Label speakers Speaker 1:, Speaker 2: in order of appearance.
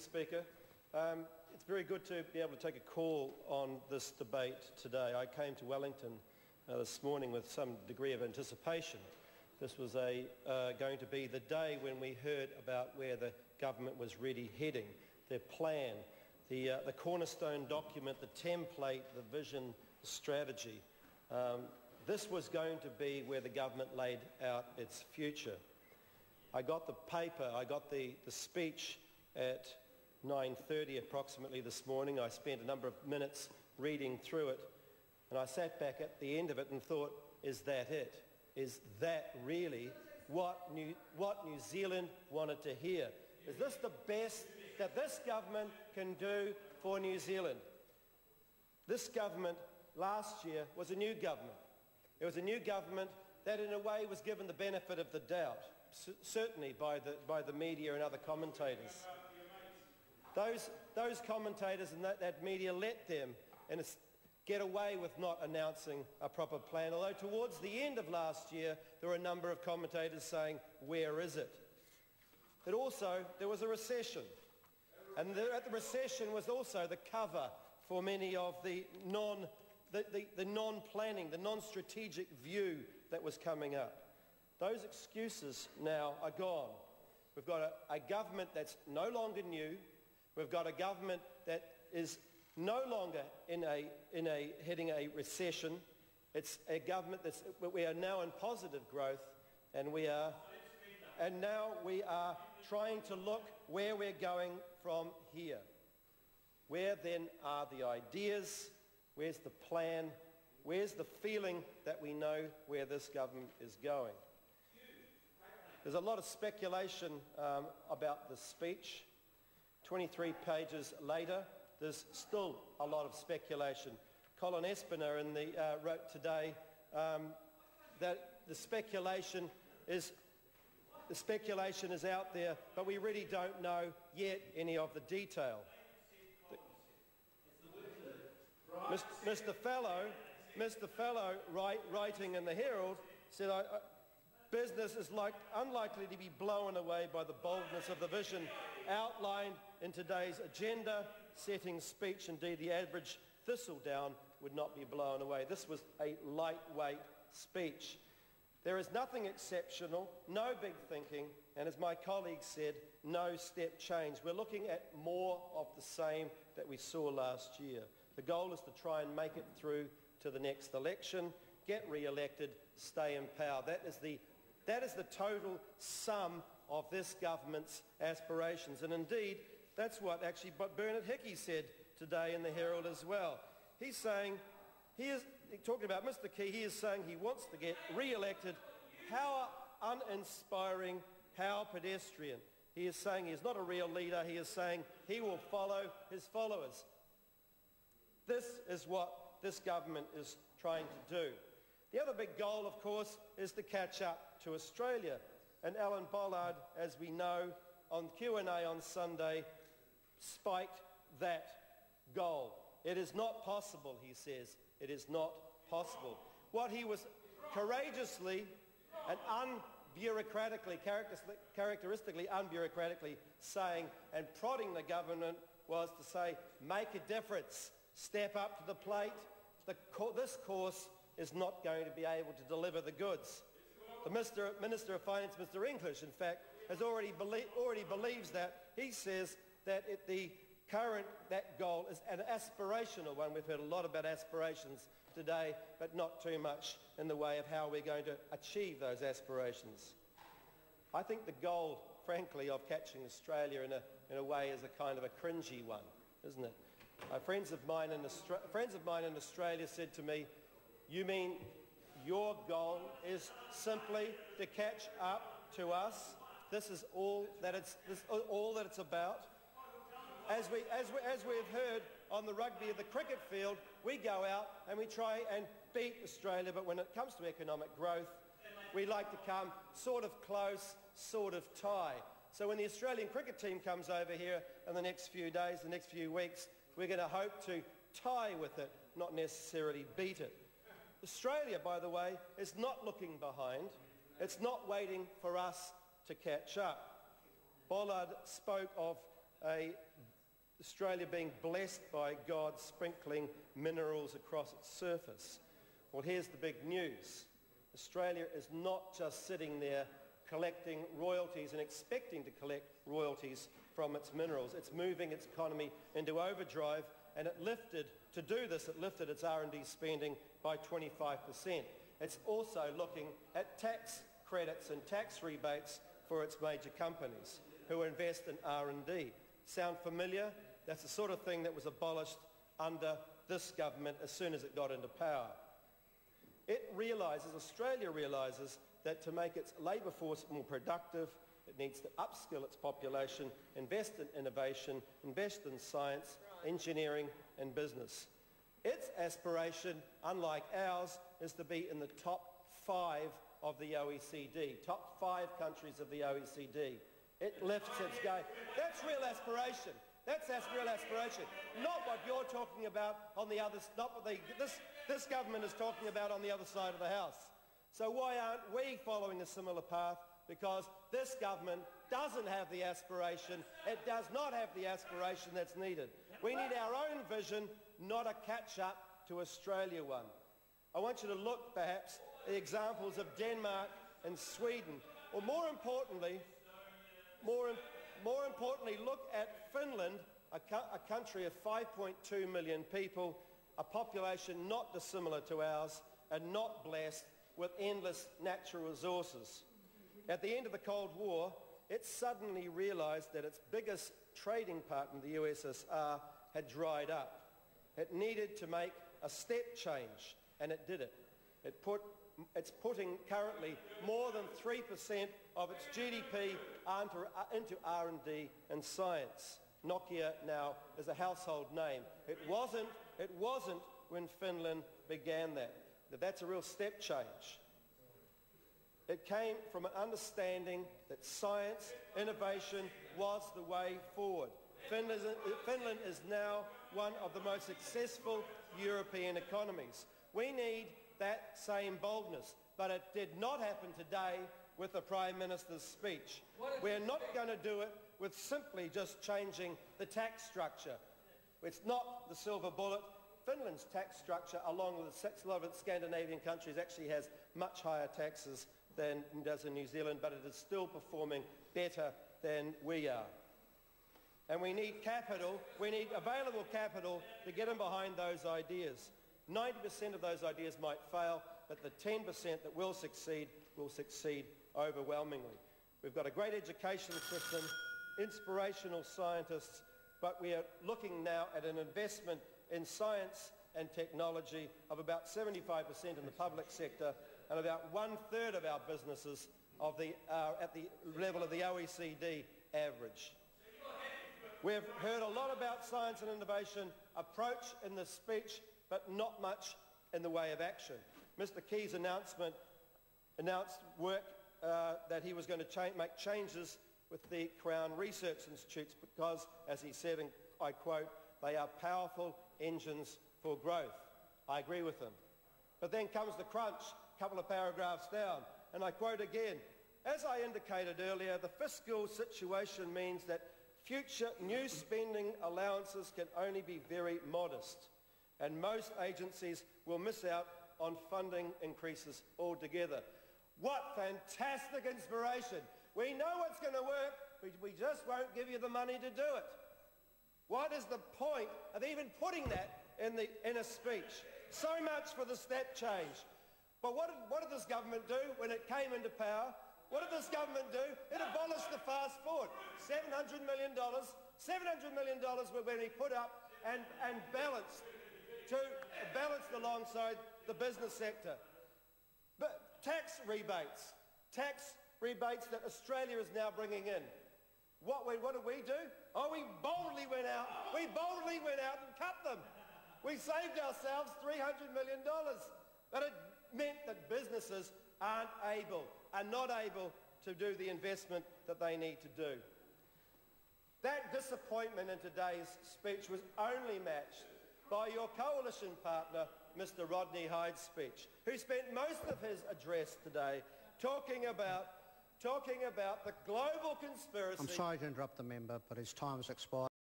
Speaker 1: Speaker. It's very good to be able to take a call on this debate today. I came to Wellington this morning with some degree of anticipation. This was going to be the day when we heard about where the government was really heading, their plan, the cornerstone document, the template, the vision, the strategy. This was going to be where the government laid out its future. I got the paper, I got the speech at 9:30 approximately this morning. I spent a number of minutes reading through it, and I sat back at the end of it and thought, is that it? Is that really what New Zealand wanted to hear? Is this the best that this government can do for New Zealand? This government last year was a new government. It was a new government that in a way was given the benefit of the doubt, certainly by the media and other commentators. Those commentators and that media let them get away with not announcing a proper plan, although towards the end of last year there were a number of commentators saying, where is it? But also there was a recession, and at the recession was also the cover for many of the non-planning, the non-strategic view that was coming up. Those excuses now are gone. We've got a government that's no longer new. We've got a government that is no longer heading a recession. It's a government we are now in positive growth, and now we are trying to look where we're going from here. Where then are the ideas? Where's the plan? Where's the feeling that we know where this government is going? There's a lot of speculation about the speech. 23 pages later, there's still a lot of speculation. Colin Espiner wrote today that the speculation is out there, but we really don't know yet any of the detail. Mr. Fallow, writing in the Herald, said, business is unlikely to be blown away by the boldness of the vision outlined in today's agenda-setting speech. Indeed, the average thistledown would not be blown away. This was a lightweight speech. There is nothing exceptional, no big thinking, and as my colleague said, no step change. We're looking at more of the same that we saw last year. The goal is to try and make it through to the next election, get re-elected, stay in power. That is the total sum of this government's aspirations. And indeed, that's what actually Bernard Hickey said today in the Herald as well. He's saying, talking about Mr. Key, he is saying he wants to get re-elected. How uninspiring, how pedestrian. He is saying he is not a real leader. He is saying he will follow his followers. This is what this government is trying to do. The other big goal, of course, is to catch up to Australia. And Alan Bollard, as we know, on Q&A on Sunday, spiked that goal. It is not possible, he says. It is not possible. What he was courageously and characteristically unbureaucratically saying and prodding the government was to say, make a difference, step up to the plate. This course is not going to be able to deliver the goods. The Minister of Finance, Mr. English, in fact, has already believes that. He says that that goal is an aspirational one. We've heard a lot about aspirations today, but not too much in the way of how we're going to achieve those aspirations. I think the goal, frankly, of catching Australia in a way is a kind of a cringy one, isn't it? Friends of mine in Australia said to me, you mean your goal is simply to catch up to us? This is all that it's about? As we've heard on the rugby of the cricket field, we go out and we try and beat Australia, but when it comes to economic growth, we like to come sort of close, sort of tie. So when the Australian cricket team comes over here in the next few days, the next few weeks, we're going to hope to tie with it, not necessarily beat it. Australia, by the way, is not looking behind. It's not waiting for us to catch up. Bollard spoke of a Australia being blessed by God sprinkling minerals across its surface. Well, here's the big news. Australia is not just sitting there collecting royalties and expecting to collect royalties from its minerals. It's moving its economy into overdrive, and it lifted its R&D spending by 25%. It's also looking at tax credits and tax rebates for its major companies who invest in R&D. Sound familiar? That's the sort of thing that was abolished under this government as soon as it got into power. Australia realises that to make its labour force more productive, it needs to upskill its population, invest in innovation, invest in science, engineering and business. Its aspiration, unlike ours, is to be in the top 5 of the OECD, top 5 countries of the OECD. It lifts its game. That's real aspiration. That's real aspiration. Not what you're talking about on the other, not what this government is talking about on the other side of the house. So why aren't we following a similar path? Because this government doesn't have the aspiration. It does not have the aspiration that's needed. We need our own vision, not a catch-up to Australia one. I want you to look, perhaps, at the examples of Denmark and Sweden. Or more importantly, look at Finland, a country of 5.2 million people, a population not dissimilar to ours, and not blessed with endless natural resources. At the end of the Cold War, it suddenly realised that its biggest trading partner, the USSR, had dried up. It needed to make a step change, and it did it. It's putting currently more than 3% of its GDP into R&D and science. Nokia now is a household name. It wasn't when Finland began that. That's a real step change. It came from an understanding that science, innovation was the way forward. Finland is now one of the most successful European economies. We need that same boldness, but it did not happen today with the Prime Minister's speech. We're not going to do it with simply just changing the tax structure. It's not the silver bullet. Finland's tax structure, along with a lot of its Scandinavian countries, actually has much higher taxes than it does in New Zealand, but it is still performing better than we are. And we need capital, we need available capital to get in behind those ideas. 90% of those ideas might fail, but the 10% that will succeed overwhelmingly. We've got a great education system, inspirational scientists, but we are looking now at an investment in science and technology of about 75% in the public sector and about 1/3 of our businesses at the level of the OECD average. We've heard a lot about science and innovation approach in this speech, but not much in the way of action. Mr. Key's announced work that he was going to make changes with the Crown Research Institutes because, as he said, and I quote, they are powerful engines for growth. I agree with him. But then comes the crunch, a couple of paragraphs down, and I quote again, as I indicated earlier, the fiscal situation means that future new spending allowances can only be very modest, and most agencies will miss out on funding increases altogether. What fantastic inspiration! We know what's going to work, we just won't give you the money to do it. What is the point of even putting that in a speech? So much for the step change. But what did this government do when it came into power? What did this government do? It abolished the fast forward. $700 million were when he put up and balanced alongside the business sector. But tax rebates that Australia is now bringing in. What did we do? Oh, we boldly went out and cut them. We saved ourselves $300 million. But it meant that businesses are not able to do the investment that they need to do. That disappointment in today's speech was only matched by your coalition partner, Mr. Rodney Hyde's speech, who spent most of his address today talking about the global conspiracy.
Speaker 2: I'm sorry to interrupt the member, but his time has expired.